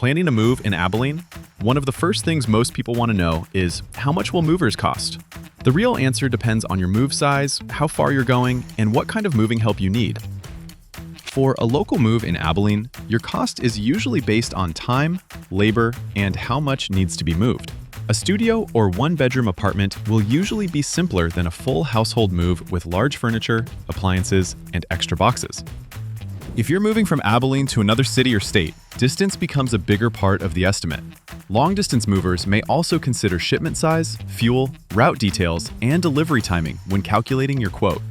Planning a move in Abilene? One of the first things most people want to know is, how much will movers cost? The real answer depends on your move size, how far you're going, and what kind of moving help you need. For a local move in Abilene, your cost is usually based on time, labor, and how much needs to be moved. A studio or one-bedroom apartment will usually be simpler than a full household move with large furniture, appliances, and extra boxes. If you're moving from Abilene to another city or state, distance becomes a bigger part of the estimate. Long-distance movers may also consider shipment size, fuel, route details, and delivery timing when calculating your quote.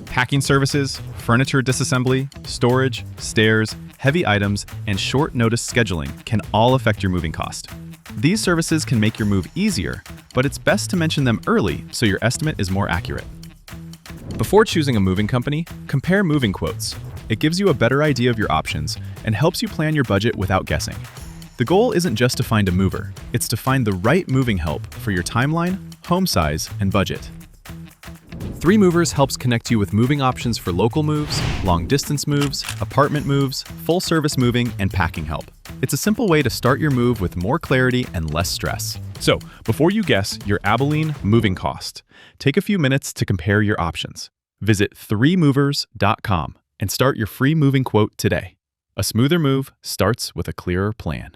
Packing services, furniture disassembly, storage, stairs, heavy items, and short notice scheduling can all affect your moving cost. These services can make your move easier, but it's best to mention them early so your estimate is more accurate. Before choosing a moving company, compare moving quotes. It gives you a better idea of your options and helps you plan your budget without guessing. The goal isn't just to find a mover, it's to find the right moving help for your timeline, home size, and budget. 3 Movers helps connect you with moving options for local moves, long-distance moves, apartment moves, full-service moving, and packing help. It's a simple way to start your move with more clarity and less stress. So, before you guess your Abilene moving cost, take a few minutes to compare your options. Visit 3movers.com and start your free moving quote today. A smoother move starts with a clearer plan.